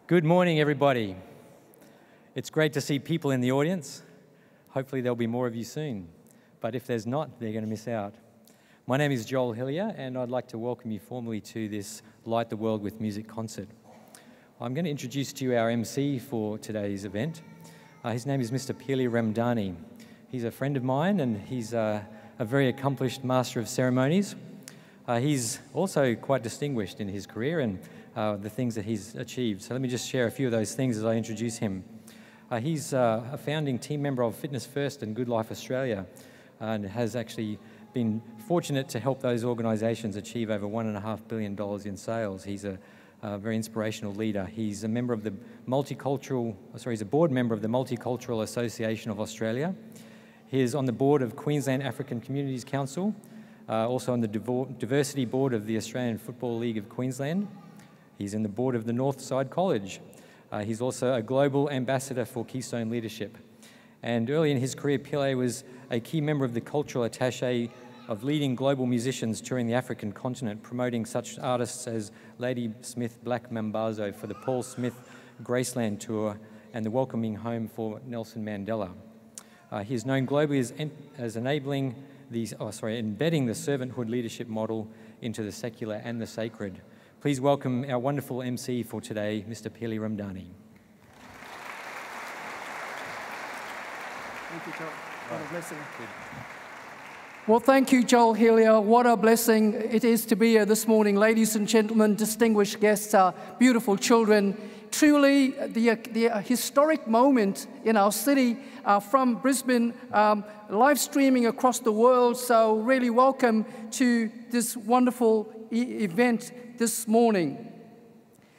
Good morning, everybody. It's great to see people in the audience. Hopefully there'll be more of you soon, but if there's not, they're going to miss out. My name is Joel Hillier, and I'd like to welcome you formally to this Light the World with Music concert. I'm going to introduce to you our MC for today's event. His name is Mr. Pili Ramdani. He's a friend of mine, and he's a very accomplished master of ceremonies. He's also quite distinguished in his career and the things that he's achieved. So let me just share a few of those things as I introduce him. He's a founding team member of Fitness First and Good Life Australia, and has actually been fortunate to help those organisations achieve over $1.5 billion in sales. He's a very inspirational leader. He's a member of the he's a board member of the Multicultural Association of Australia. He is on the board of Queensland African Communities Council, also on the Diversity Board of the Australian Football League of Queensland. He's in the board of the Northside College. He's also a global ambassador for Keystone Leadership. And early in his career, Pile was a key member of the cultural attaché of leading global musicians touring the African continent, promoting such artists as Lady Smith Black Mambazo for the Paul Smith Graceland Tour and the Welcoming Home for Nelson Mandela. He is known globally as embedding the servanthood leadership model into the secular and the sacred. Please welcome our wonderful MC for today, Mr. Pili Ramdani. Thank you, Joel. What a blessing. Well, thank you, Joel Hillier. What a blessing it is to be here this morning. Ladies and gentlemen, distinguished guests, our beautiful children. Truly, the historic moment in our city from Brisbane, live streaming across the world. So really welcome to this wonderful event this morning.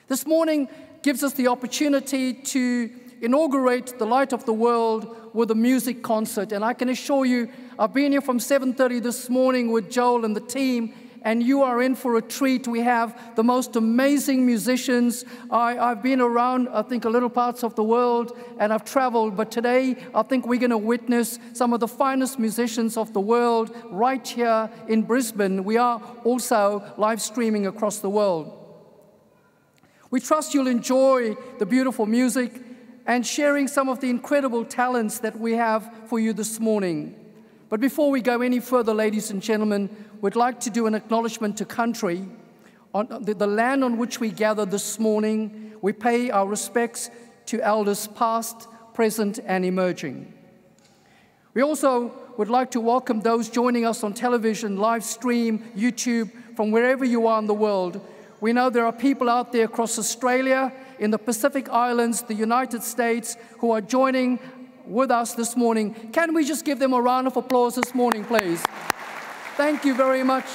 This morning gives us the opportunity to inaugurate the Light of the World with a music concert. And I can assure you, I've been here from 7:30 this morning with Joel and the team, and you are in for a treat. We have the most amazing musicians. I've been around, I think, a little parts of the world, and I've traveled, but today I think we're going to witness some of the finest musicians of the world right here in Brisbane. We are also live streaming across the world. We trust you'll enjoy the beautiful music and sharing some of the incredible talents that we have for you this morning. But before we go any further, ladies and gentlemen, we'd like to do an acknowledgement to country. On the land on which we gather this morning, we pay our respects to elders past, present, and emerging. We also would like to welcome those joining us on television, live stream, YouTube, from wherever you are in the world. We know there are people out there across Australia, in the Pacific Islands, the United States, who are joining with us this morning. Can we just give them a round of applause this morning, please? Thank you very much.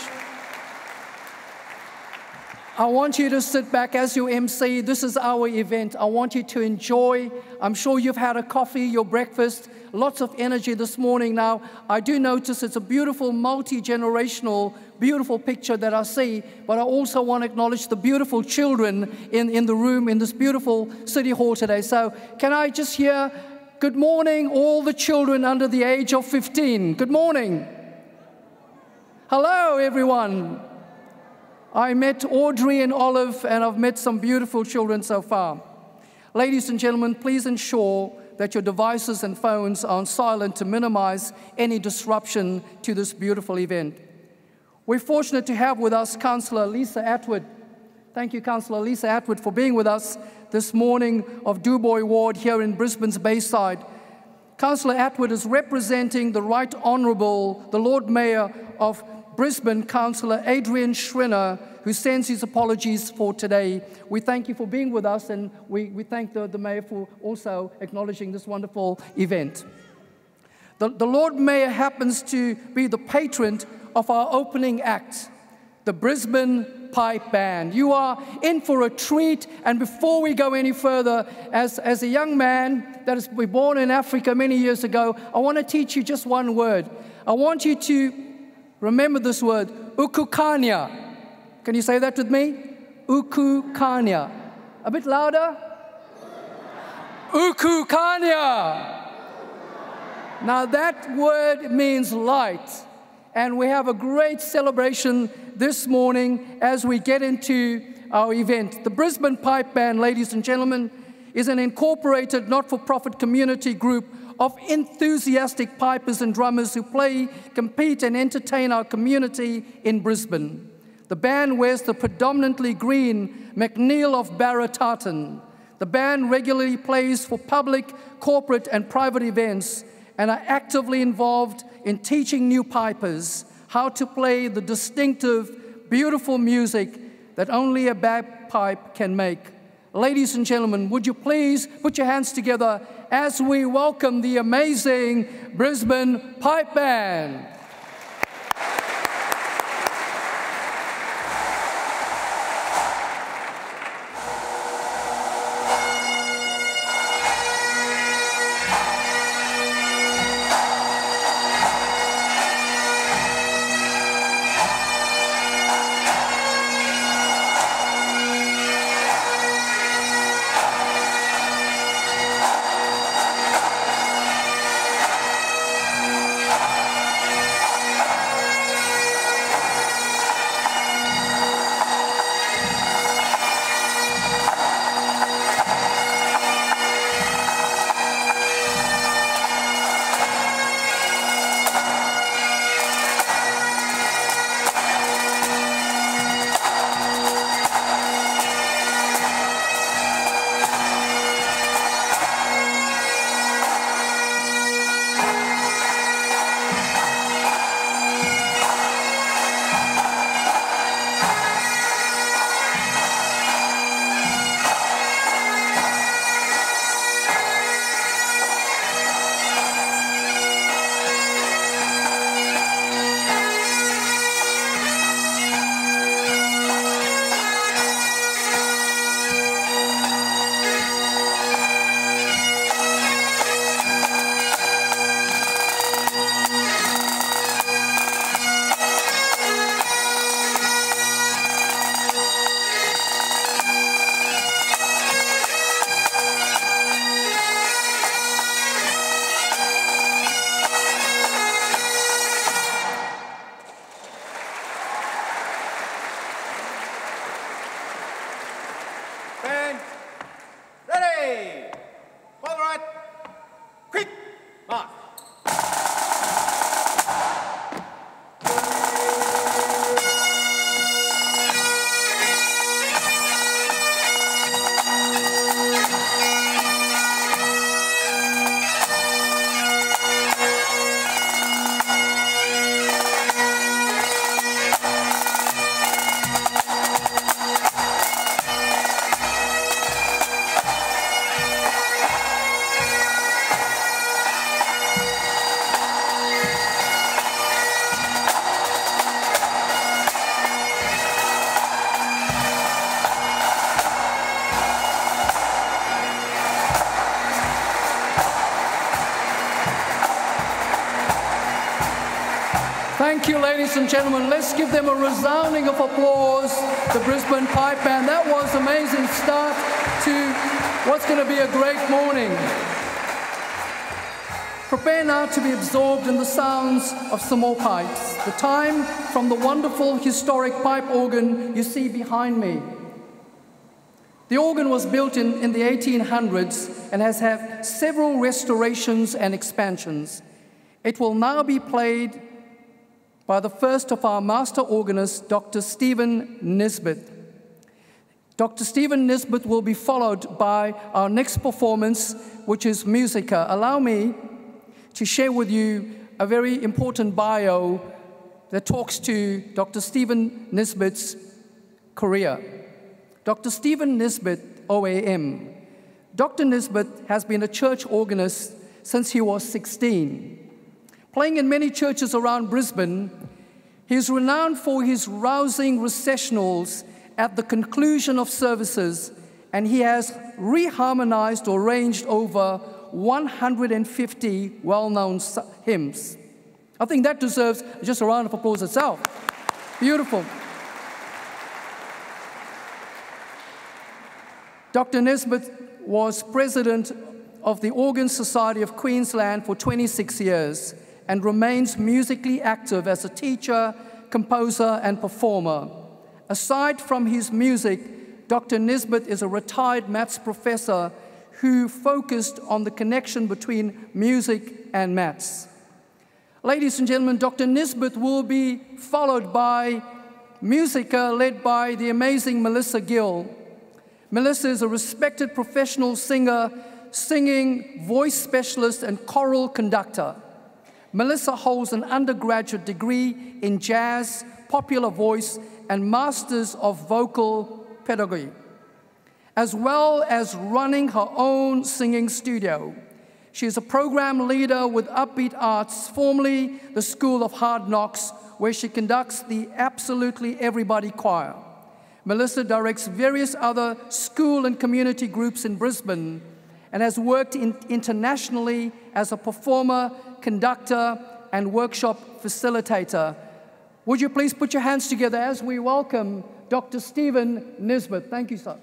I want you to sit back as you MC. This is our event. I want you to enjoy. I'm sure you've had a coffee, your breakfast, lots of energy this morning. Now, I do notice it's a beautiful, multi-generational, beautiful picture that I see, but I also want to acknowledge the beautiful children in the room in this beautiful City Hall today. So can I just hear, good morning, all the children under the age of 15. Good morning. Hello, everyone. I met Audrey and Olive, and I've met some beautiful children so far. Ladies and gentlemen, please ensure that your devices and phones are on silent to minimize any disruption to this beautiful event. We're fortunate to have with us Councillor Lisa Atwood. Thank you, Councillor Lisa Atwood, for being with us this morning of Dubois Ward here in Brisbane's Bayside. Councillor Atwood is representing the Right Honourable, the Lord Mayor of Brisbane, Councillor Adrian Schrinner, who sends his apologies for today. We thank you for being with us, and we thank the Mayor for also acknowledging this wonderful event. The Lord Mayor happens to be the patron of our opening act, the Brisbane Pipe Band. You are in for a treat, and before we go any further, as a young man that was born in Africa many years ago, I want to teach you just one word. I want you to remember this word, ukukanya. Can you say that with me? Ukukanya. A bit louder. Ukukanya. Now that word means light. and we have a great celebration this morning as we get into our event. The Brisbane Pipe Band, ladies and gentlemen, is an incorporated not-for-profit community group of enthusiastic pipers and drummers who play, compete, and entertain our community in Brisbane. The band wears the predominantly green McNeil of Barra tartan. The band regularly plays for public, corporate, and private events and are actively involved in teaching new pipers how to play the distinctive, beautiful music that only a bagpipe can make. Ladies and gentlemen, would you please put your hands together as we welcome the amazing Brisbane Pipe Band. Thank you, ladies and gentlemen. Let's give them a resounding of applause, the Brisbane Pipe Band. That was an amazing start to what's going to be a great morning. Prepare now to be absorbed in the sounds of some more pipes. The time from the wonderful historic pipe organ you see behind me. The organ was built in the 1800s and has had several restorations and expansions. It will now be played by the first of our master organists, Dr. Stephen Nisbet. Dr. Stephen Nisbet will be followed by our next performance, which is Musica. Allow me to share with you a very important bio that talks to Dr. Stephen Nisbet's career. Dr. Stephen Nisbet, OAM. Dr. Nisbet has been a church organist since he was 16. Playing in many churches around Brisbane, he is renowned for his rousing recessionals at the conclusion of services, and he has reharmonized or arranged over 150 well-known hymns. I think that deserves just a round of applause itself. Beautiful. Dr. Nisbet was president of the Organ Society of Queensland for 26 years and remains musically active as a teacher, composer, and performer. Aside from his music, Dr. Nisbet is a retired maths professor who focused on the connection between music and maths. Ladies and gentlemen, Dr. Nisbet will be followed by Musica, led by the amazing Melissa Gill. Melissa is a respected professional singer, singing, voice specialist, and choral conductor. Melissa holds an undergraduate degree in jazz, popular voice, and masters of vocal pedagogy, as well as running her own singing studio. She is a program leader with Upbeat Arts, formerly the School of Hard Knocks, where she conducts the Absolutely Everybody Choir. Melissa directs various other school and community groups in Brisbane and has worked internationally as a performer, conductor, and workshop facilitator. Would you please put your hands together as we welcome Dr. Stephen Nisbet. Thank you, sir.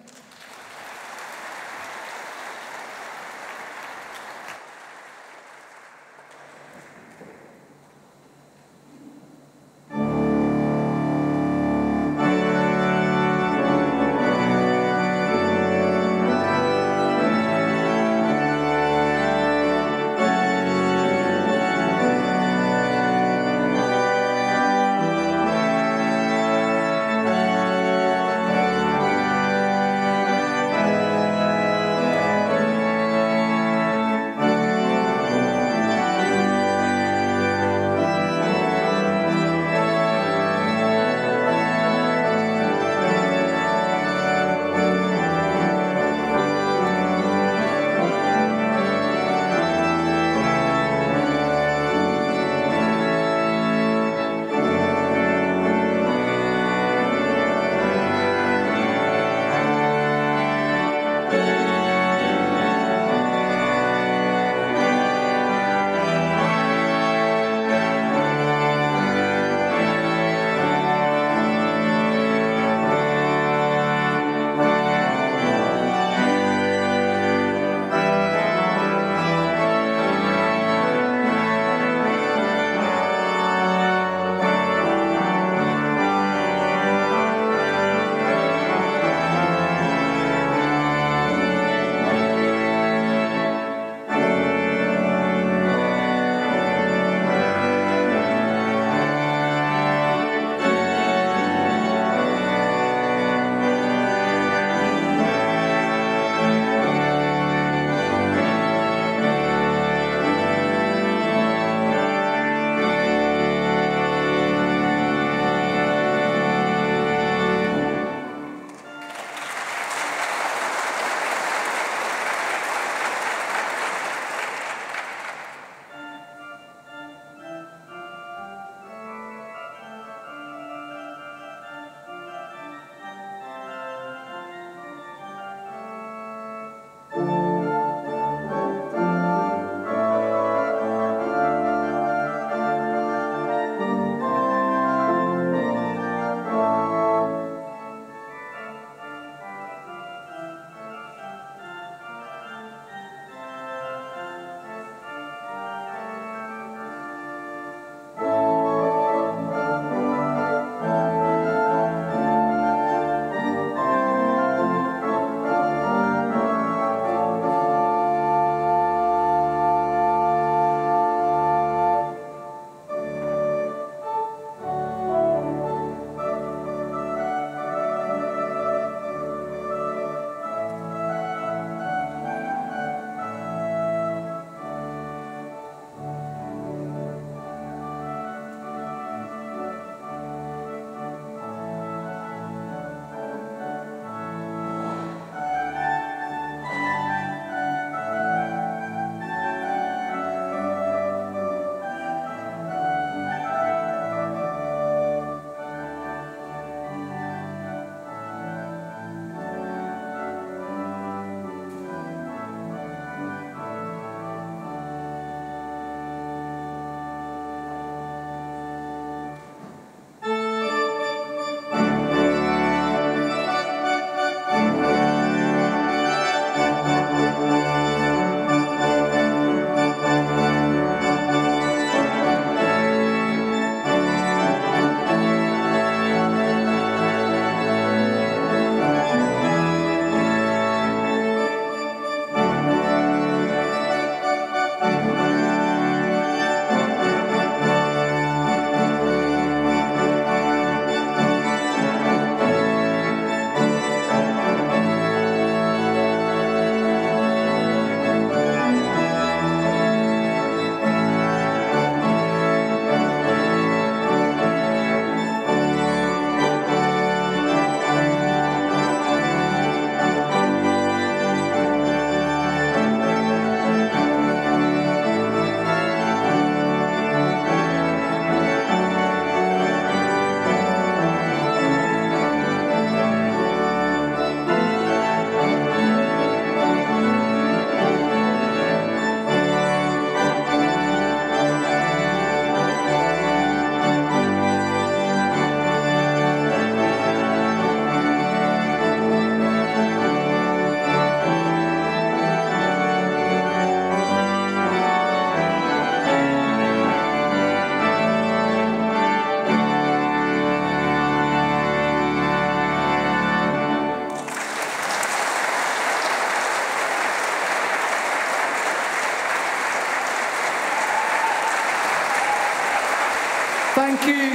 Thank you,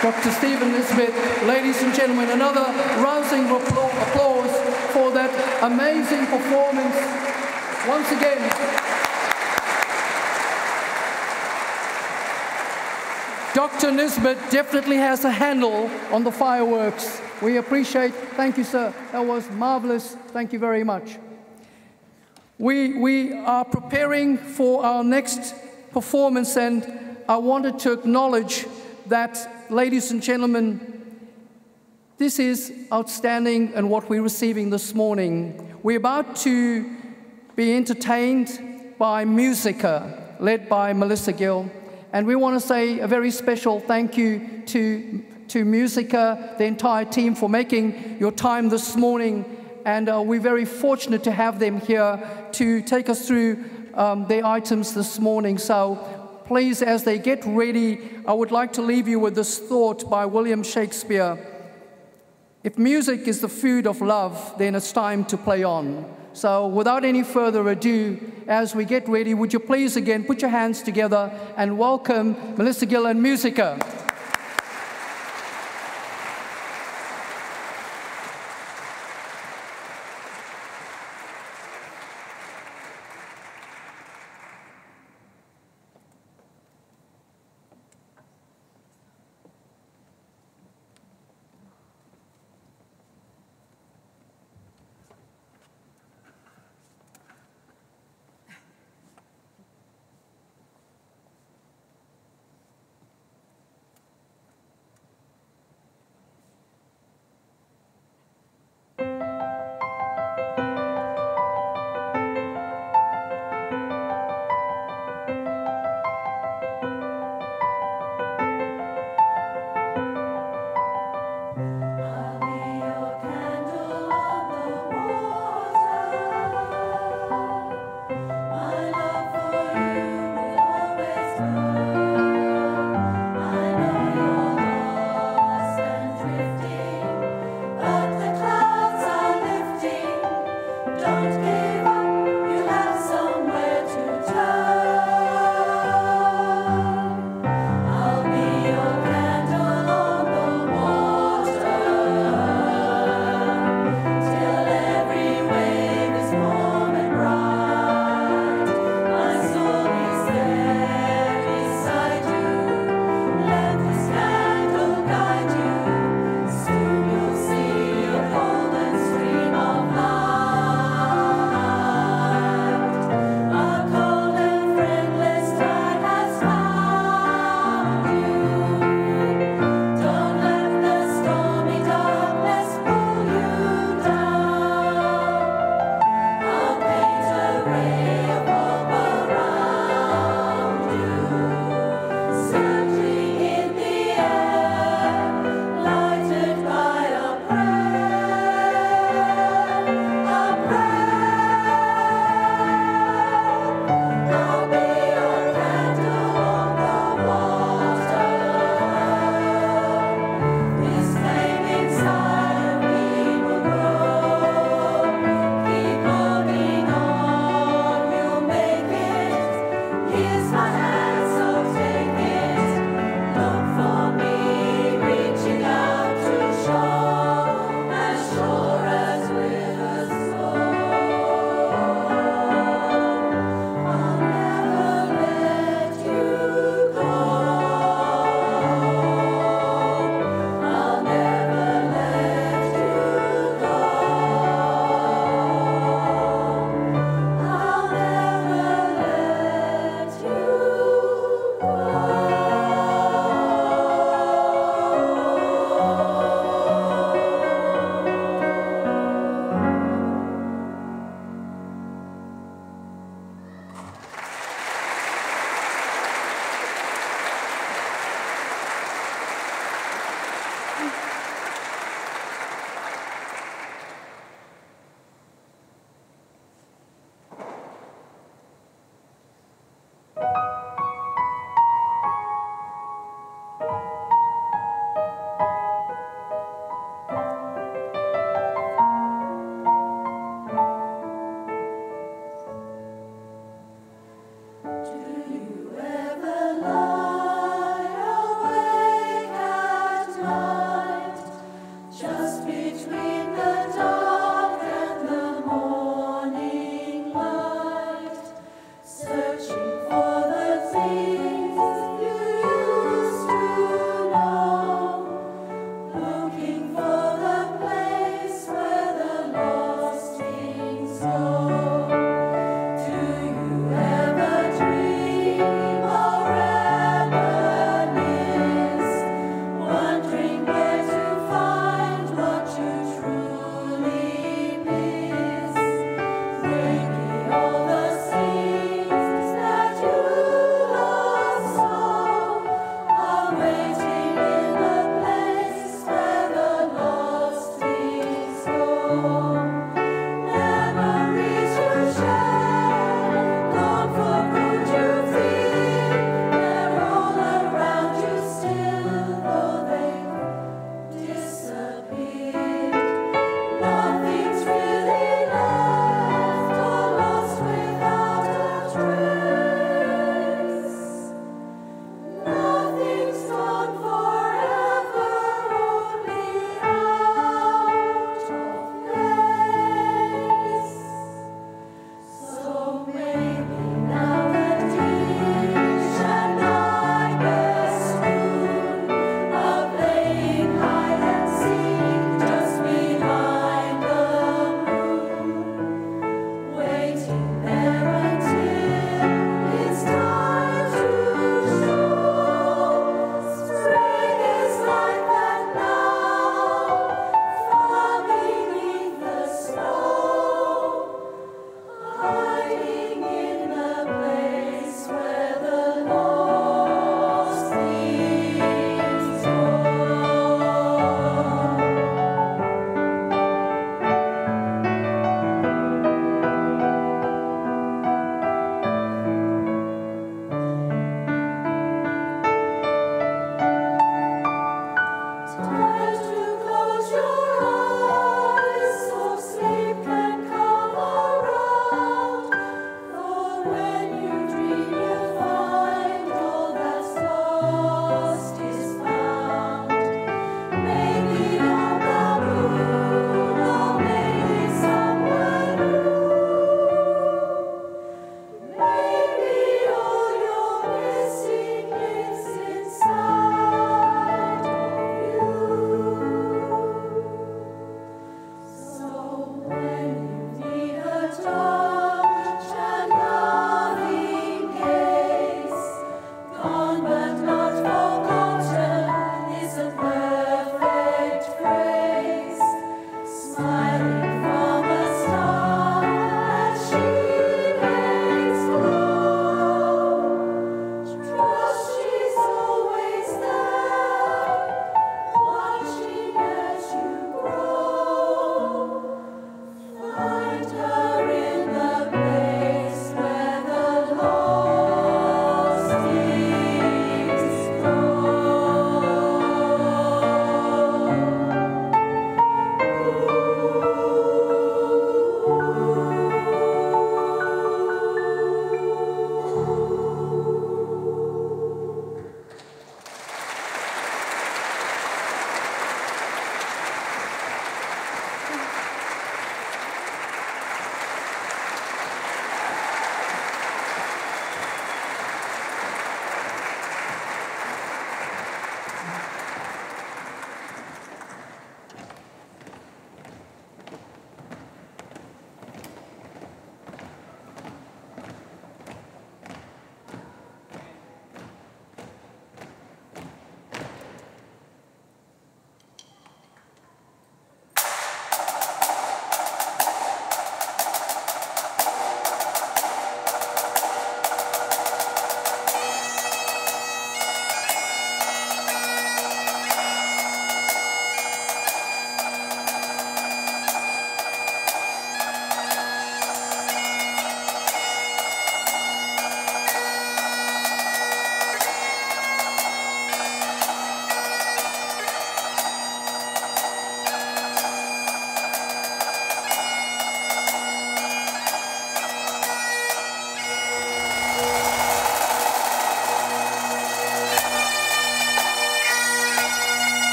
Dr. Stephen Nisbet. Ladies and gentlemen, another rousing applause for that amazing performance. Once again, Dr. Nisbet definitely has a handle on the fireworks. We appreciate. Thank you, sir. That was marvelous. Thank you very much. We are preparing for our next performance, and I wanted to acknowledge that, ladies and gentlemen, this is outstanding and what we're receiving this morning. We're about to be entertained by Musica, led by Melissa Gill. And we want to say a very special thank you to Musica, the entire team, for making your time this morning. And we're very fortunate to have them here to take us through their items this morning. So please, as they get ready, I would like to leave you with this thought by William Shakespeare. If music is the food of love, then it's time to play on. So without any further ado, as we get ready, would you please again put your hands together and welcome Melissa Gill and Musica.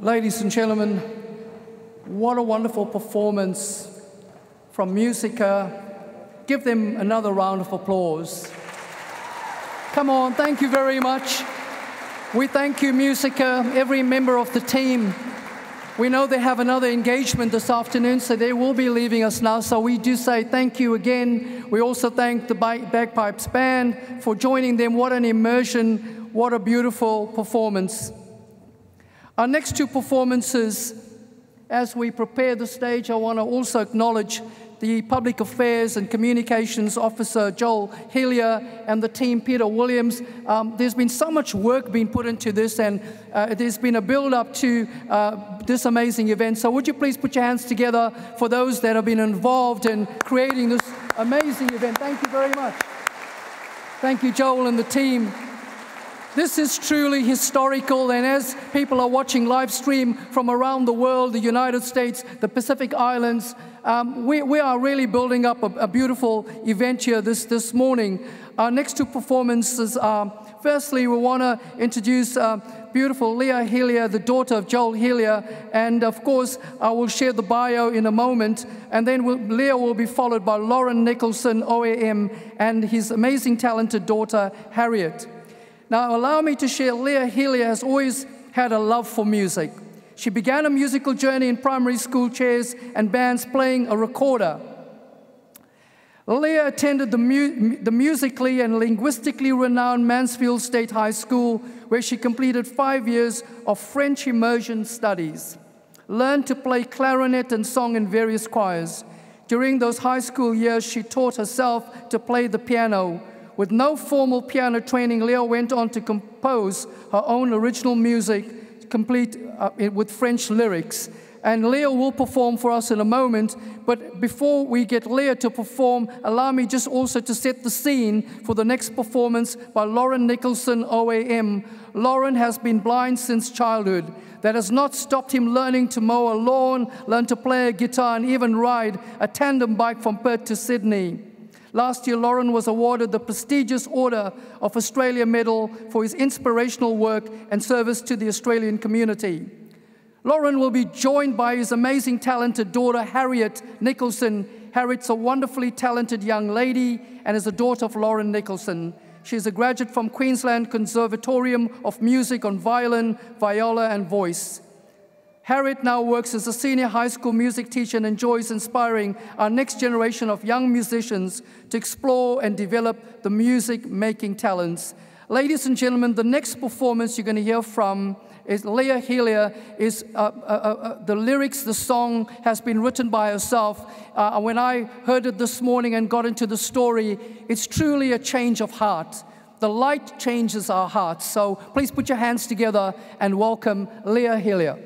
Ladies and gentlemen, what a wonderful performance from Musica. Give them another round of applause. Come on, thank you very much. We thank you, Musica, every member of the team. We know they have another engagement this afternoon, so they will be leaving us now. So we do say thank you again. We also thank the Bagpipes Band for joining them. What an immersion, what a beautiful performance. Our next two performances, as we prepare the stage, I want to also acknowledge the Public Affairs and Communications Officer, Joel Hillier, and the team, Peter Williams. There's been so much work being put into this, and there's been a build-up to this amazing event. So would you please put your hands together for those that have been involved in creating this amazing event. Thank you very much. Thank you, Joel and the team. This is truly historical, and as people are watching live stream from around the world, the United States, the Pacific Islands, we are really building up a beautiful event here this morning. Our next two performances are, firstly, we want to introduce beautiful Leah Hillier, the daughter of Joel Hillier, and of course, I will share the bio in a moment, and then Leah will be followed by Lorin Nicholson OAM and his amazing talented daughter, Harriet. Now, allow me to share, Leah Hillier has always had a love for music. She began a musical journey in primary school chairs and bands playing a recorder. Leah attended the musically and linguistically renowned Mansfield State High School, where she completed 5 years of French immersion studies, learned to play clarinet and song in various choirs. During those high school years, she taught herself to play the piano. With no formal piano training, Leah went on to compose her own original music, complete with French lyrics. And Leah will perform for us in a moment, but before we get Leah to perform, allow me just also to set the scene for the next performance by Lorin Nicholson OAM. Lorin has been blind since childhood. That has not stopped him learning to mow a lawn, learn to play a guitar, and even ride a tandem bike from Perth to Sydney. Last year, Lorin was awarded the prestigious Order of Australia Medal for his inspirational work and service to the Australian community. Lorin will be joined by his amazing talented daughter, Harriet Nicholson. Harriet's a wonderfully talented young lady and is a daughter of Lorin Nicholson. She is a graduate from Queensland Conservatorium of Music on violin, viola, and voice. Harriet now works as a senior high school music teacher and enjoys inspiring our next generation of young musicians to explore and develop the music-making talents. Ladies and gentlemen, the next performance you're going to hear from is Leah Hillier. The lyrics, the song has been written by herself. When I heard it this morning and got into the story, it's truly a change of heart. The light changes our hearts. So please put your hands together and welcome Leah Hillier.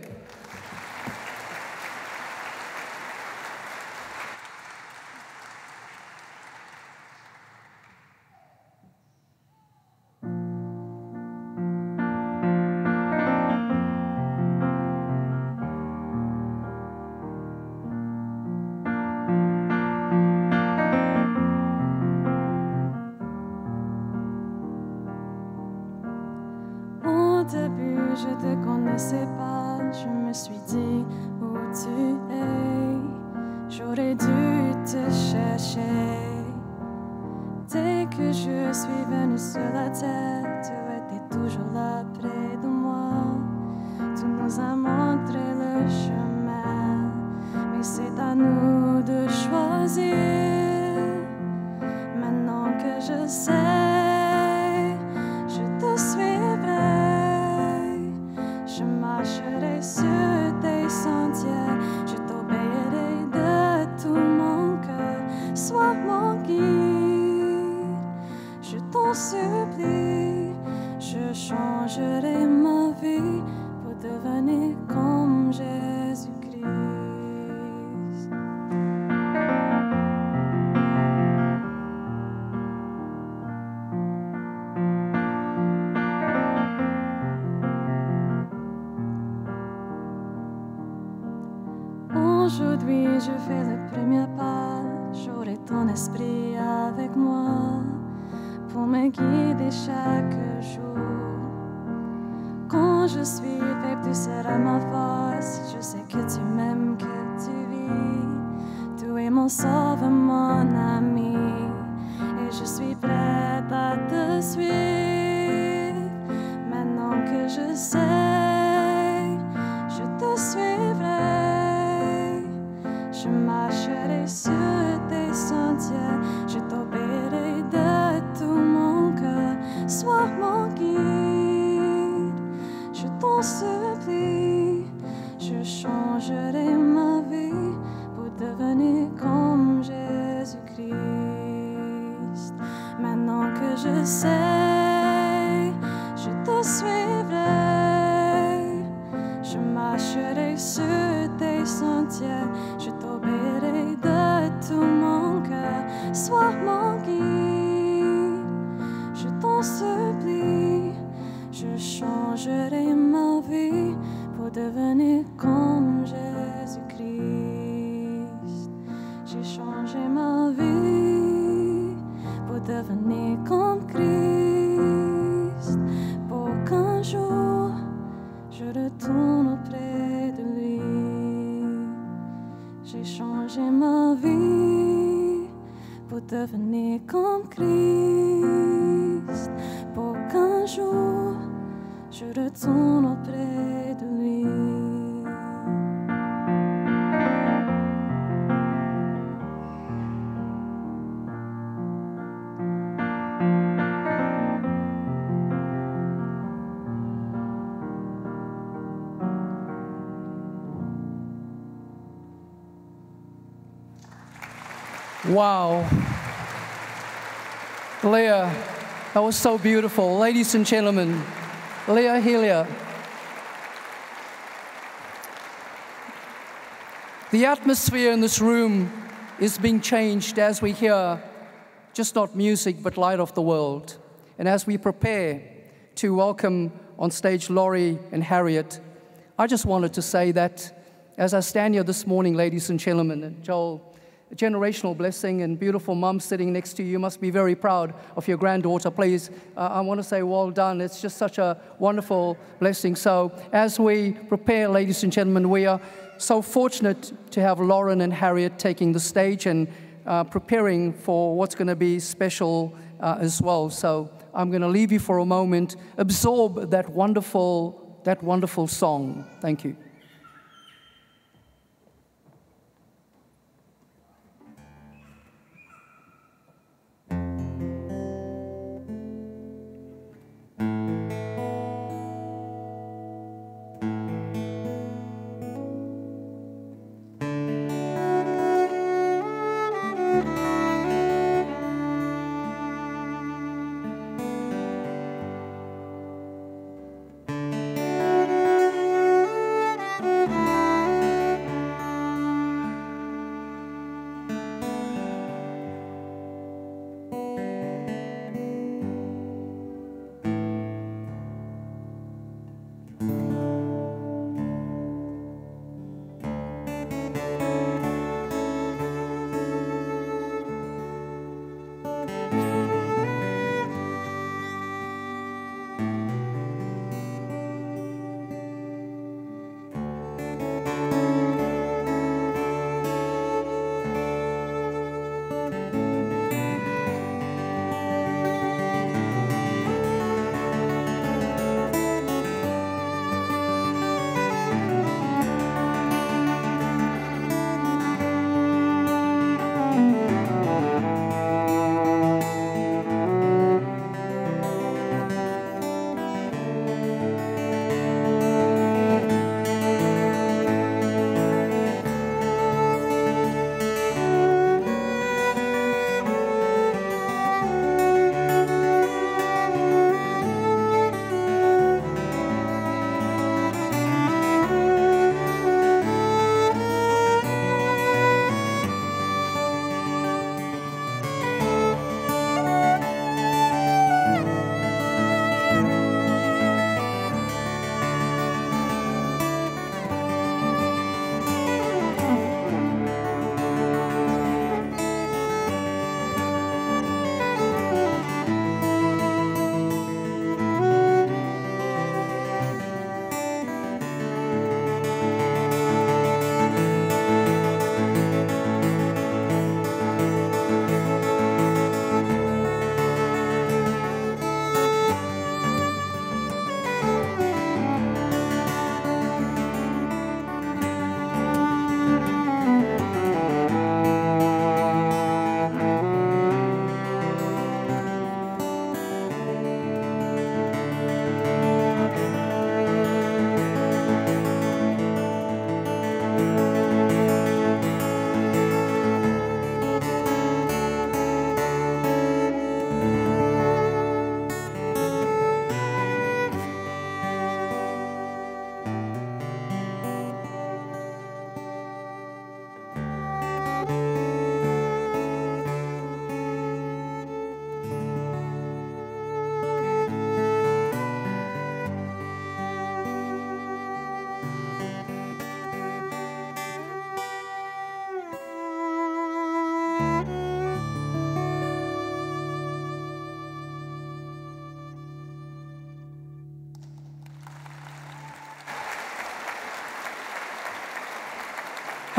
Je te connaissais pas, je me suis dit où tu es. J'aurais dû te chercher. Dès que je suis venue sur la terre, tu étais toujours là près de moi. Tu nous as montré le chemin, mais c'est à nous de choisir. Maintenant que je sais, je te suivrai. Je marcherai sur tes sentiers, je t'obéirai de tout mon cœur. Sois mon guide, je t'en supplie. Je changerai ma vie pour devenir comme Jésus-Christ. Aujourd'hui, je fais le premier pas. J'aurai ton esprit avec moi pour me guider chaque jour. Quand quand je suis faible, tu seras ma force. Je sais que tu m'aimes, que tu vis. Tu es mon sauveur, mon ami. Et je suis prête à te suivre. Maintenant que je sais, je te suivrai. Je marcherai sur tes sentiers. Je t'obéirai de tout mon cœur. Sois mon guide. Je t'en supplie. Je changerai ma vie pour devenir comme Jésus-Christ. Maintenant que je sais, je te suivrai. Je marcherai sur tes sentiers. Je t'obéirai de tout mon cœur. Sois mon guide. Je t'en supplie. Je changerai ma vie pour devenir comme Jésus-Christ. J'ai changé ma vie pour devenir comme Christ. Pour qu'un jour je retourne auprès de lui. J'ai changé ma vie pour devenir comme Christ. Pour qu'un jour je retourne auprès de lui. Wow. Leah, that was so beautiful. Ladies and gentlemen, Leah Hillier. The atmosphere in this room is being changed as we hear just not music, but light of the world. And as we prepare to welcome on stage Lorin and Harriet, I just wanted to say that as I stand here this morning, ladies and gentlemen, and Joel, a generational blessing, and beautiful mum sitting next to you. You must be very proud of your granddaughter. Please, I want to say well done. It's just such a wonderful blessing. So as we prepare, ladies and gentlemen, we are so fortunate to have Lorin and Harriet taking the stage and preparing for what's going to be special as well. So I'm going to leave you for a moment. Absorb that wonderful song. Thank you.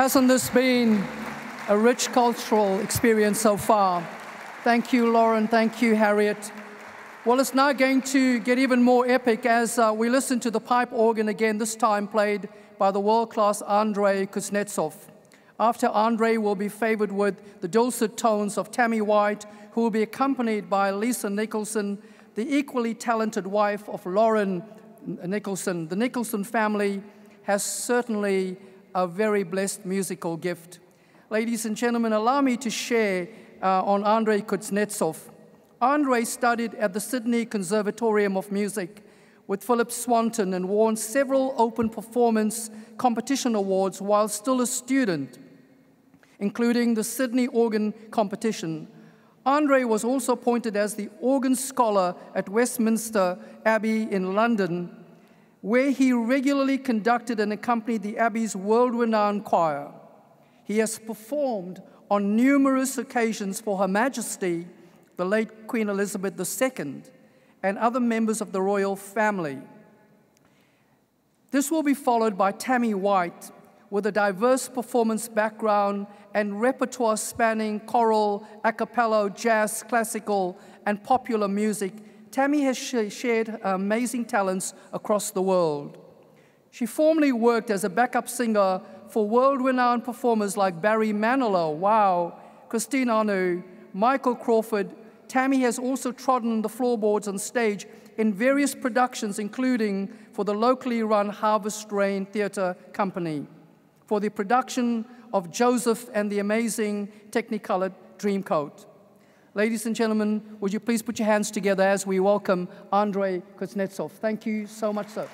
Hasn't this been a rich cultural experience so far? Thank you, Lorin. Thank you, Harriet. Well, it's now going to get even more epic as we listen to the pipe organ again, this time played by the world-class Andrej Kouznetsov. After Andrej will be favored with the dulcet tones of Tammy White, who will be accompanied by Leah Nicholson, the equally talented wife of Lorin Nicholson. The Nicholson family has certainly a very blessed musical gift. Ladies and gentlemen, allow me to share on Andrej Kouznetsov. Andrej studied at the Sydney Conservatorium of Music with Philip Swanton and won several open performance competition awards while still a student, including the Sydney Organ Competition. Andrej was also appointed as the organ scholar at Westminster Abbey in London, where he regularly conducted and accompanied the Abbey's world-renowned choir. He has performed on numerous occasions for Her Majesty, the late Queen Elizabeth II, and other members of the royal family. This will be followed by Tammy White, with a diverse performance background and repertoire spanning choral, a cappella, jazz, classical, and popular music. Tammy has shared amazing talents across the world. She formerly worked as a backup singer for world-renowned performers like Barry Manilow, wow, Christine Anu, Michael Crawford. Tammy has also trodden the floorboards on stage in various productions, including for the locally run Harvest Rain Theatre Company, for the production of Joseph and the Amazing Technicolor Dreamcoat. Ladies and gentlemen, would you please put your hands together as we welcome Andrej Kouznetsov. Thank you so much, sir.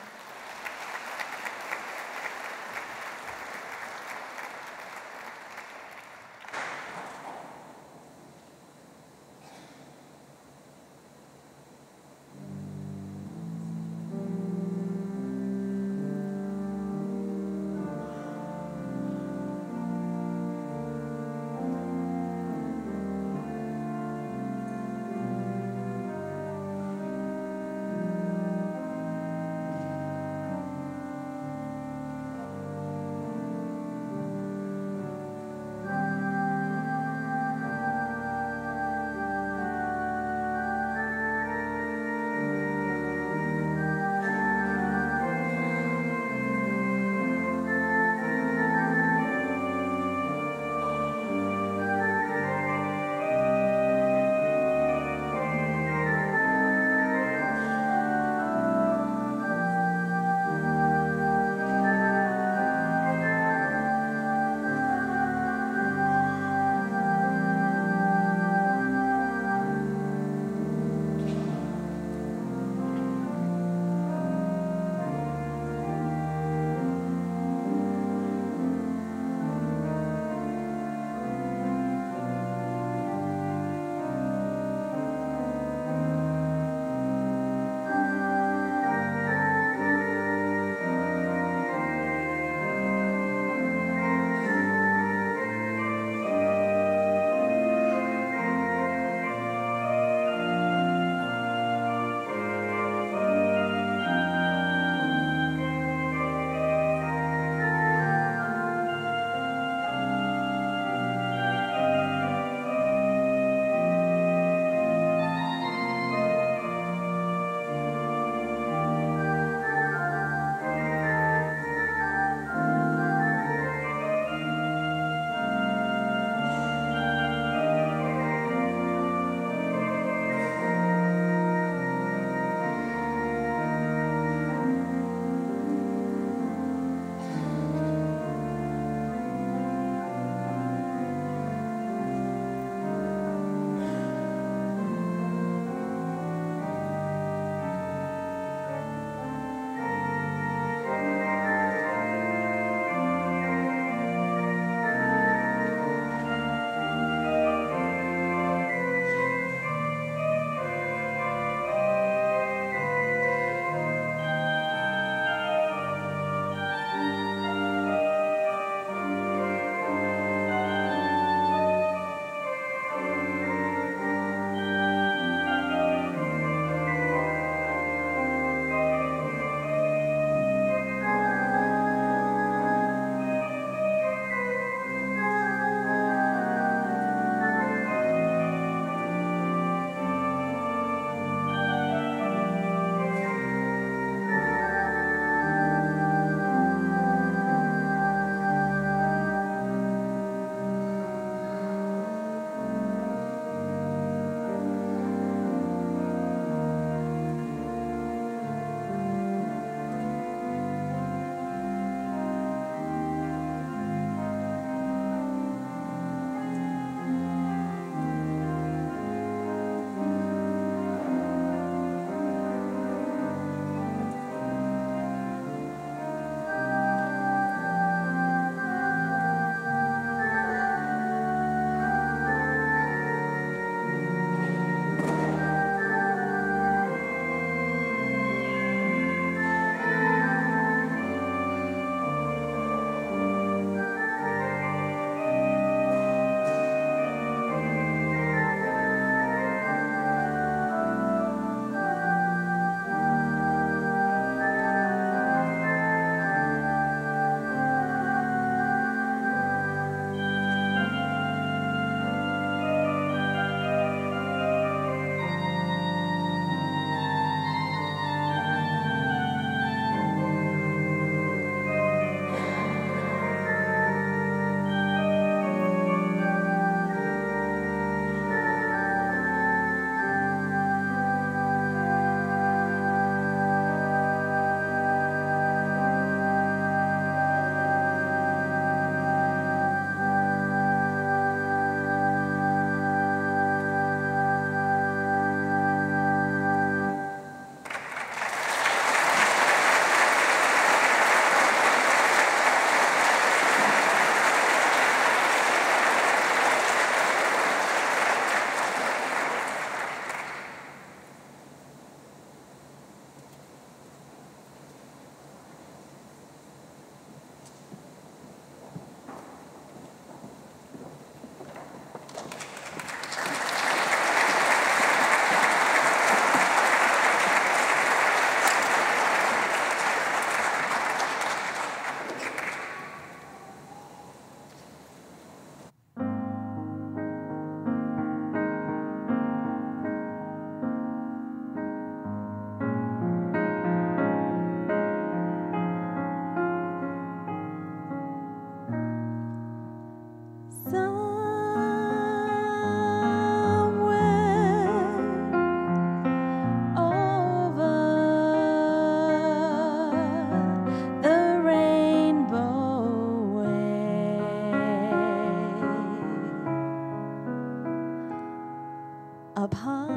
up high.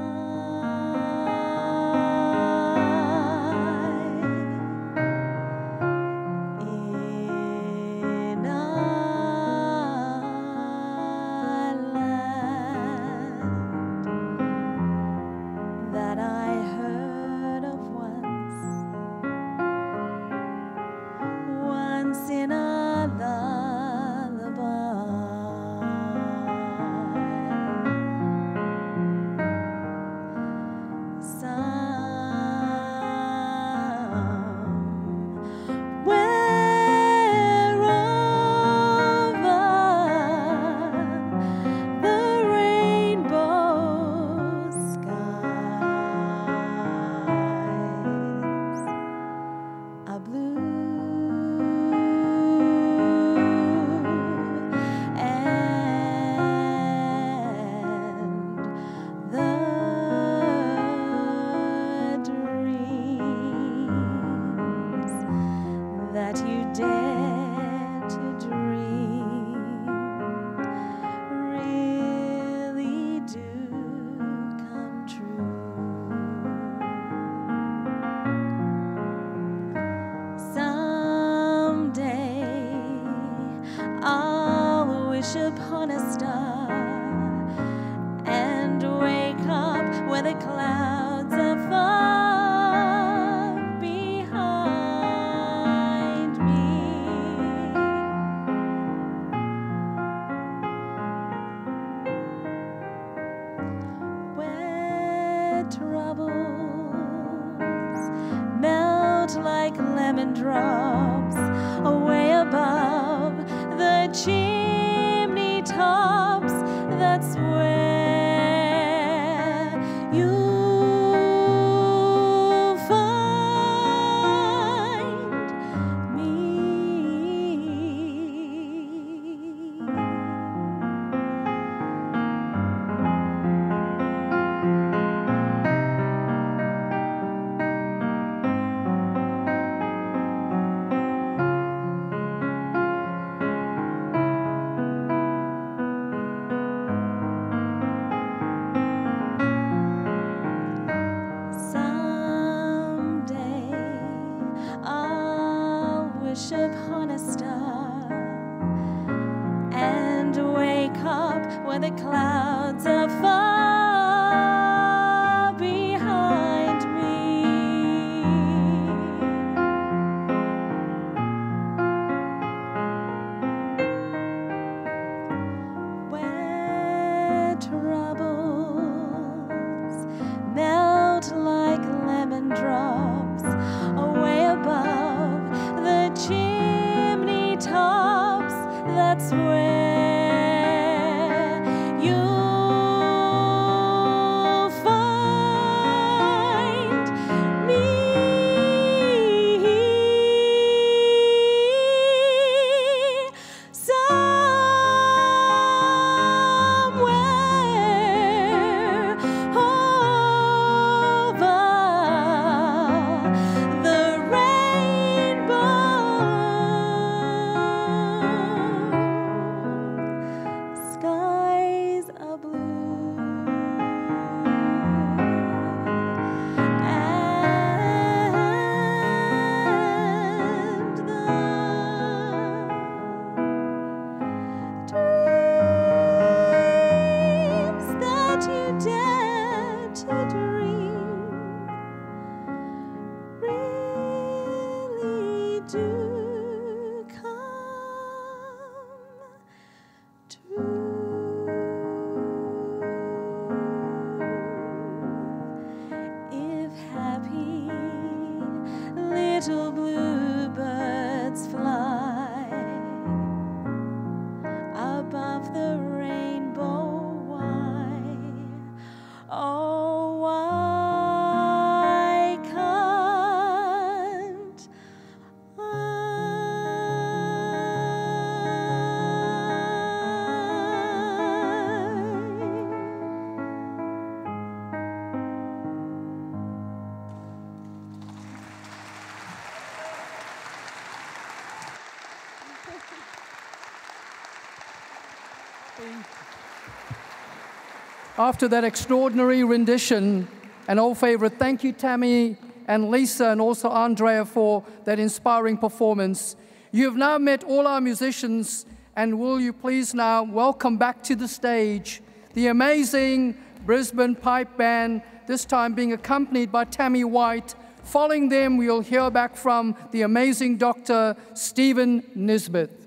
In a land that I heard of once in a lullaby. Somewhere over the rainbow skies are blue. That you dare to dream really do come true. Someday I'll wish upon a star and wake up where the clouds are far. Like lemon drops away above the chimney tops. That's where you'll find me. Upon a star and wake up where the clouds are far behind me. Where troubles melt like lemon drops away above the chimney tops. That's where you'll find me. Somewhere over the rainbow skies are blue, and the dreams that you dare to dream really do come true. If happy little bluebirds fly above the rainbow, why, oh, why can't I? After that extraordinary rendition, an old favorite, thank you, Tammy and Lisa, and also Andrej for that inspiring performance. You have now met all our musicians, and will you please now welcome back to the stage the amazing Brisbane Pipe Band, this time being accompanied by Tammy White. Following them, we'll hear back from the amazing Dr. Stephen Nisbet.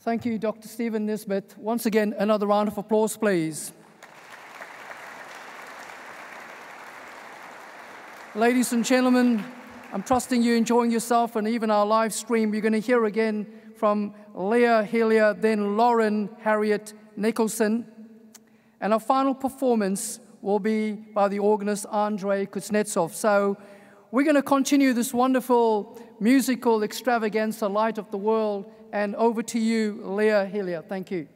Thank you, Dr. Stephen Nisbet. Once again, another round of applause, please. Ladies and gentlemen, I'm trusting you're enjoying yourself, and even our live stream, you're going to hear again from Leah Hillier, then Lorin, Harriet, Nicholson. And our final performance will be by the organist Andrej Kouznetsov. So we're going to continue this wonderful musical extravaganza, Light of the World, and over to you, Leah Hillier. Thank you.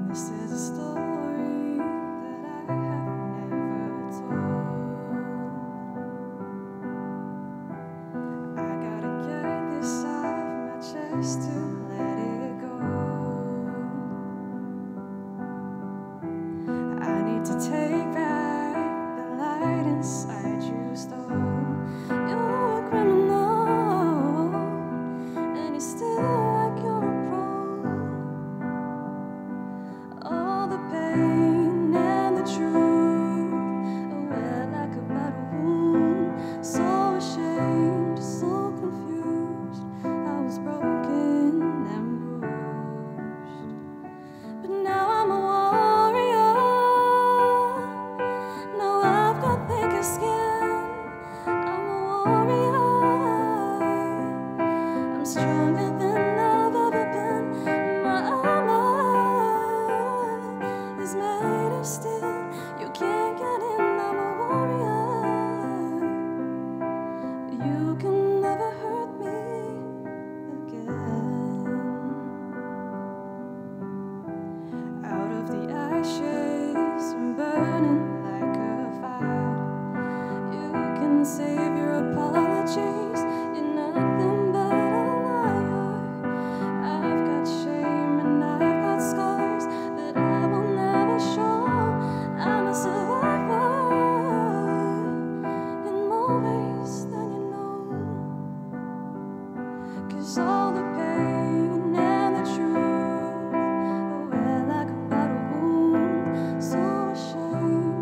This is a story that I have never told. I gotta get this off my chest to let it go. I need to take back the light inside you stole. You're a criminal, and you still like you're a pro. All the pain and the truth, aware like a battle wound. So ashamed, so confused, I was broken and bruised. But now I'm a warrior. Now I've got thicker skin. I'm a warrior. I'm stronger than I've ever been. My armor is made of steel. You can't get in. I'm a warrior. You can never hurt me again. Out of the ashes, I'm burning like a fire. You can save your apologies. You're nothing but a liar. I've got shame and I've got scars that I will never show. I'm a survivor in more ways than you know. 'Cause all the pain and the truth, aware like a battle wound. So ashamed,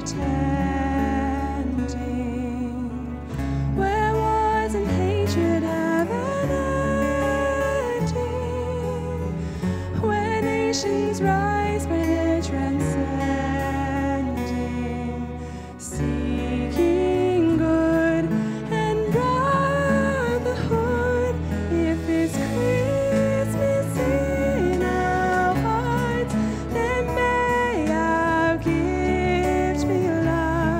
pretending? Where wasn't hatred ever ending? Where nations rise by their transcending, seeking good and brotherhood. If it's Christmas in our hearts, then may our gift be love.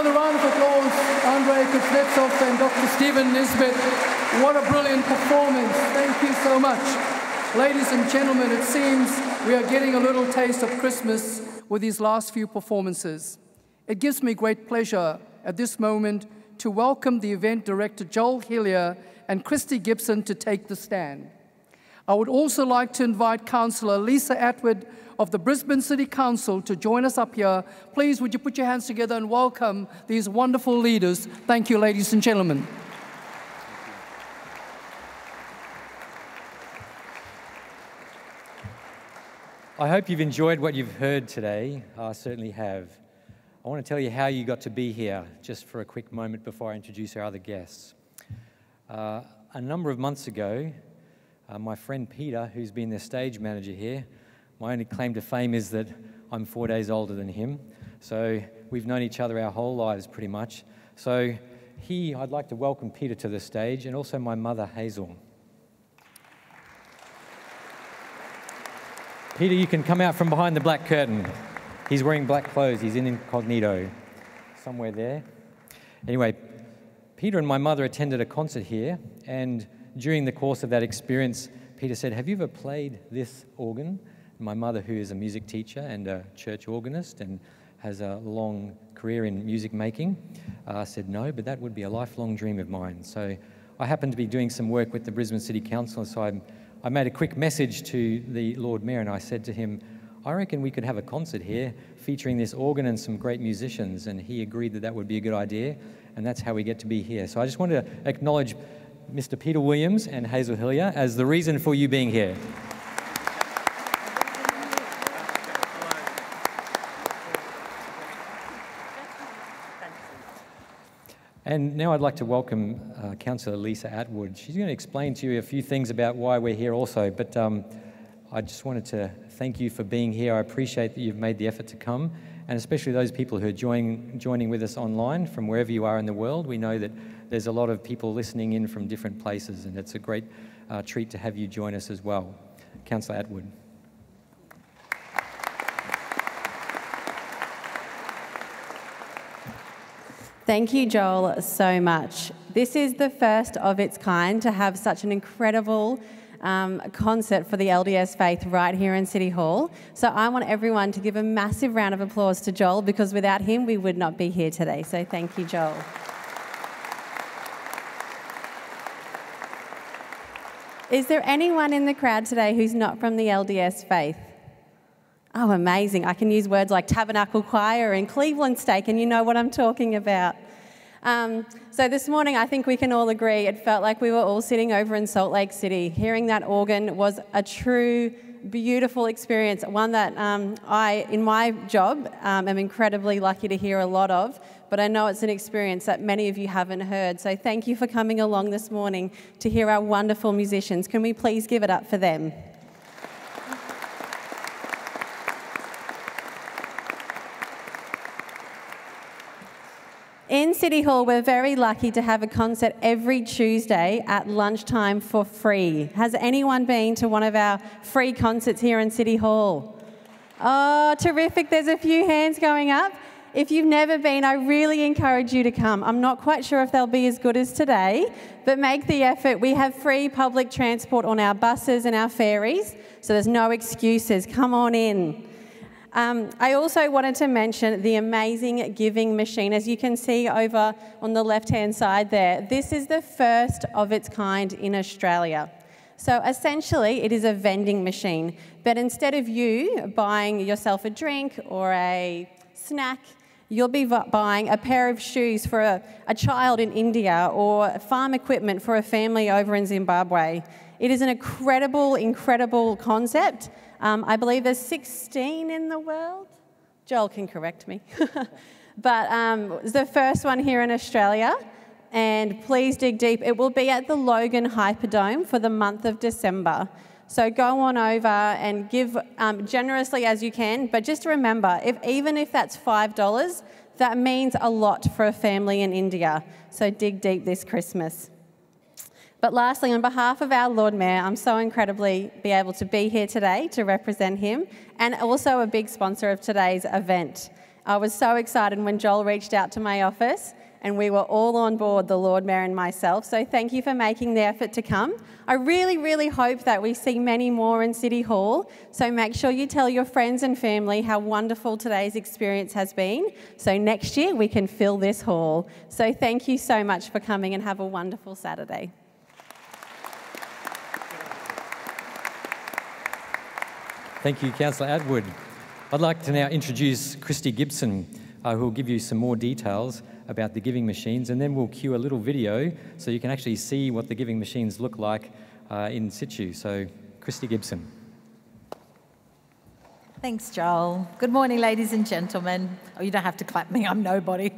another round of applause, Andrej Kouznetsov and Dr. Stephen Nisbet. What a brilliant performance. Thank you so much. Ladies and gentlemen, it seems we are getting a little taste of Christmas with these last few performances. It gives me great pleasure at this moment to welcome the event director Joel Hillier and Christy Gibson to take the stand. I would also like to invite Councillor Lisa Atwood of the Brisbane City Council to join us up here. Please, would you put your hands together and welcome these wonderful leaders. Thank you, ladies and gentlemen. I hope you've enjoyed what you've heard today. I certainly have. I want to tell you how you got to be here, just for a quick moment before I introduce our other guests. A number of months ago, my friend Peter, who's been the stage manager here, my only claim to fame is that I'm 4 days older than him. So we've known each other our whole lives pretty much. So I'd like to welcome Peter to the stage, and also my mother, Hazel. Peter, you can come out from behind the black curtain. He's wearing black clothes. He's in incognito, somewhere there. Anyway, Peter and my mother attended a concert here, and during the course of that experience, Peter said, "Have you ever played this organ?" My mother, who is a music teacher and a church organist and has a long career in music making, said no, but that would be a lifelong dream of mine. So I happened to be doing some work with the Brisbane City Council, so I made a quick message to the Lord Mayor, and I said to him, "I reckon we could have a concert here featuring this organ and some great musicians," and he agreed that that would be a good idea, and that's how we get to be here. So I just wanted to acknowledge Mr. Peter Williams and Hazel Hillier as the reason for you being here. And now I'd like to welcome Councillor Lisa Atwood. She's going to explain to you a few things about why we're here also, but I just wanted to thank you for being here. I appreciate that you've made the effort to come, and especially those people who are joining with us online from wherever you are in the world. We know that there's a lot of people listening in from different places, and it's a great treat to have you join us as well. Councillor Atwood. Thank you, Joel, so much. This is the first of its kind to have such an incredible concert for the LDS faith right here in City Hall. So I want everyone to give a massive round of applause to Joel, because without him we would not be here today. So thank you, Joel. Is there anyone in the crowd today who's not from the LDS faith? Oh, amazing. I can use words like Tabernacle Choir and Cleveland Steak, and you know what I'm talking about. So this morning, I think we can all agree, it felt like we were all sitting over in Salt Lake City. Hearing that organ was a true, beautiful experience, one that in my job, am incredibly lucky to hear a lot of, but I know it's an experience that many of you haven't heard. So thank you for coming along this morning to hear our wonderful musicians. Can we please give it up for them? In City Hall, we're very lucky to have a concert every Tuesday at lunchtime for free. Has anyone been to one of our free concerts here in City Hall? Oh, terrific. There's a few hands going up. If you've never been, I really encourage you to come. I'm not quite sure if they'll be as good as today, but make the effort. We have free public transport on our buses and our ferries, so there's no excuses. Come on in. I also wanted to mention the amazing giving machine. As you can see over on the left-hand side there, this is the first of its kind in Australia. So essentially, it is a vending machine, but instead of you buying yourself a drink or a snack, you'll be buying a pair of shoes for a child in India, or farm equipment for a family over in Zimbabwe. It is an incredible, incredible concept. I believe there's 16 in the world. Joel can correct me. But it's the first one here in Australia. And please dig deep. It will be at the Logan Hyperdome for the month of December. So go on over and give generously as you can. But just remember, even if that's $5, that means a lot for a family in India. So dig deep this Christmas. But lastly, on behalf of our Lord Mayor, I'm so incredibly be able to be here today to represent him, and also a big sponsor of today's event. I was so excited when Joel reached out to my office and we were all on board, the Lord Mayor and myself. So thank you for making the effort to come. I really, really hope that we see many more in City Hall. So make sure you tell your friends and family how wonderful today's experience has been. So next year we can fill this hall. So thank you so much for coming and have a wonderful Saturday. Thank you, Councillor Atwood. I'd like to now introduce Christy Gibson, who will give you some more details about the giving machines, and then we'll cue a little video so you can actually see what the giving machines look like in situ. So, Christy Gibson. Thanks, Joel. Good morning, ladies and gentlemen. Oh, you don't have to clap me, I'm nobody.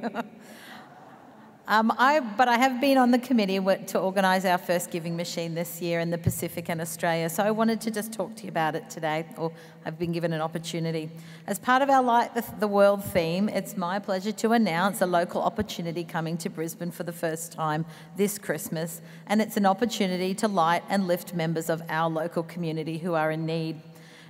But I have been on the committee to organise our first giving machine this year in the Pacific and Australia, so I wanted to just talk to you about it today, or I've been given an opportunity. As part of our Light the World theme, it's my pleasure to announce a local opportunity coming to Brisbane for the first time this Christmas, and it's an opportunity to light and lift members of our local community who are in need.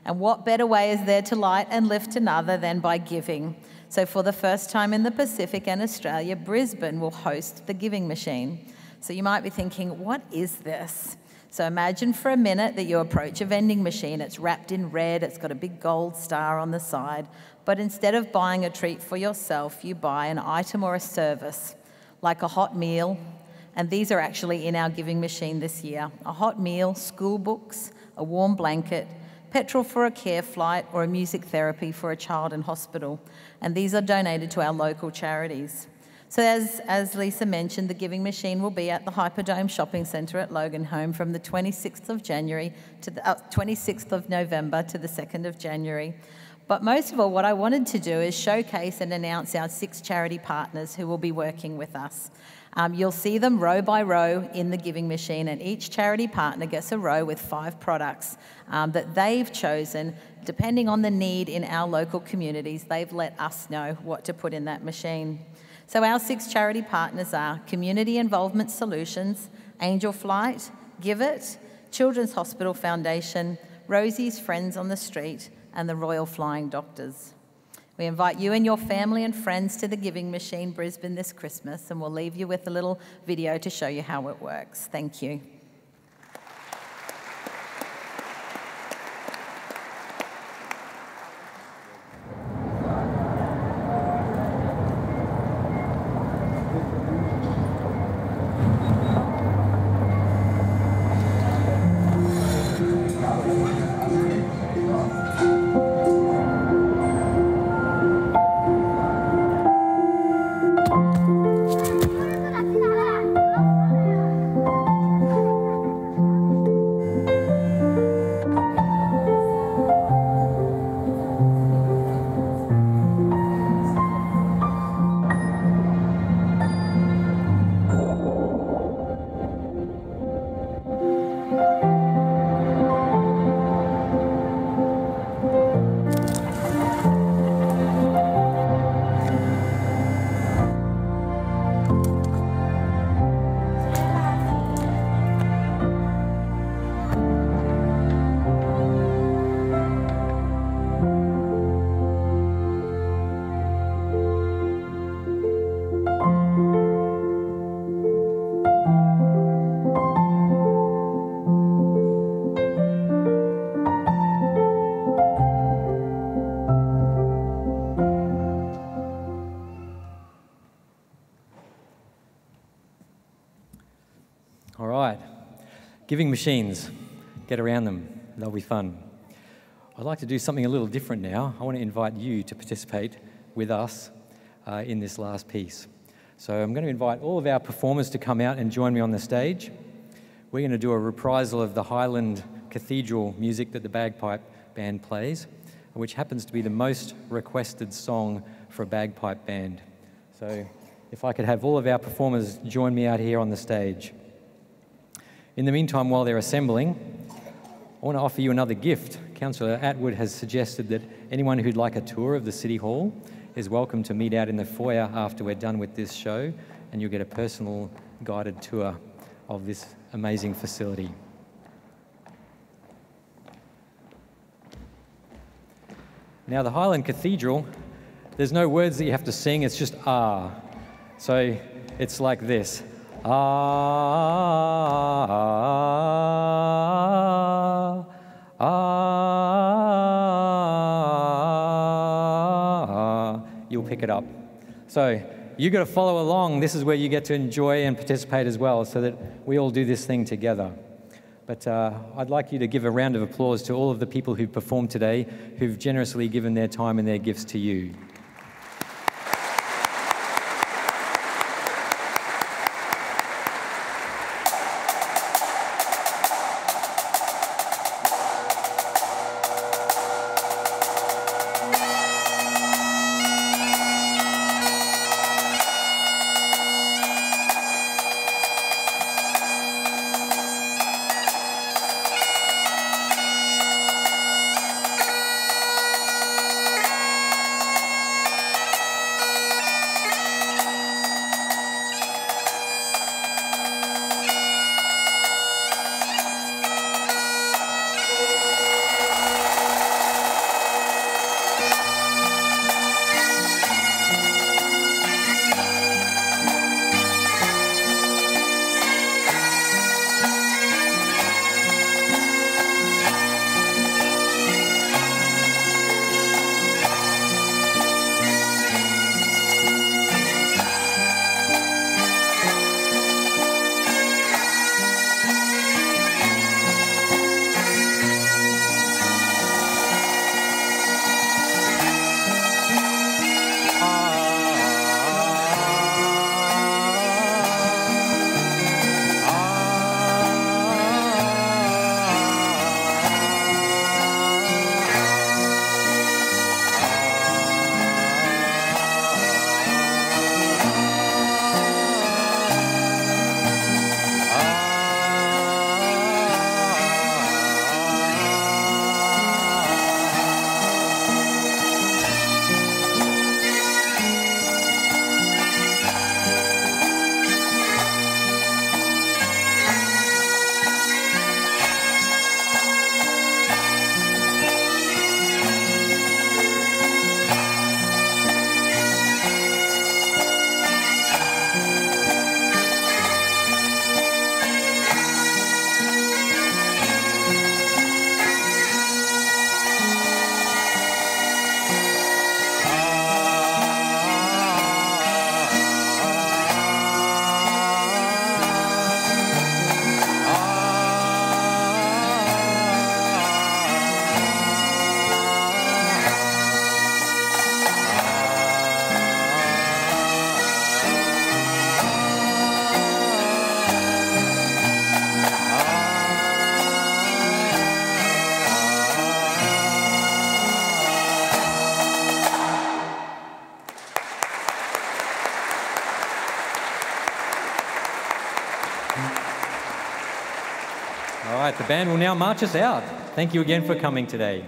And what better way is there to light and lift another than by giving? So for the first time in the Pacific and Australia, Brisbane will host the giving machine. So you might be thinking, what is this? So imagine for a minute that you approach a vending machine. It's wrapped in red, it's got a big gold star on the side, but instead of buying a treat for yourself, you buy an item or a service, like a hot meal, and these are actually in our giving machine this year. A hot meal, school books, a warm blanket, petrol for a care flight, or a music therapy for a child in hospital. And these are donated to our local charities. So as Lisa mentioned, the giving machine will be at the Hyperdome Shopping Centre at Loganholme from the 26th of January to the 26th of November to the 2nd of January. But most of all, what I wanted to do is showcase and announce our 6 charity partners who will be working with us. You'll see them row by row in the giving machine, and each charity partner gets a row with 5 products that they've chosen. Depending on the need in our local communities, they've let us know what to put in that machine. So our 6 charity partners are Community Involvement Solutions, Angel Flight, Give It, Children's Hospital Foundation, Rosie's Friends on the Street, and the Royal Flying Doctors. We invite you and your family and friends to the Giving Machine Brisbane this Christmas, and we'll leave you with a little video to show you how it works. Thank you. Giving machines, get around them, they'll be fun. I'd like to do something a little different now. I want to invite you to participate with us in this last piece. So I'm going to invite all of our performers to come out and join me on the stage. We're going to do a reprisal of the Highland Cathedral music that the Bagpipe Band plays, which happens to be the most requested song for a bagpipe band. So if I could have all of our performers join me out here on the stage. In the meantime, while they're assembling, I want to offer you another gift. Councillor Atwood has suggested that anyone who'd like a tour of the City Hall is welcome to meet out in the foyer after we're done with this show, and you'll get a personal guided tour of this amazing facility. Now, the Highland Cathedral, there's no words that you have to sing, it's just ah. So it's like this. Ah, ah, ah. You'll pick it up. So you've got to follow along. This is where you get to enjoy and participate as well, so that we all do this thing together. But I'd like you to give a round of applause to all of the people who've performed today, who've generously given their time and their gifts to you. All right, the band will now march us out. Thank you again for coming today.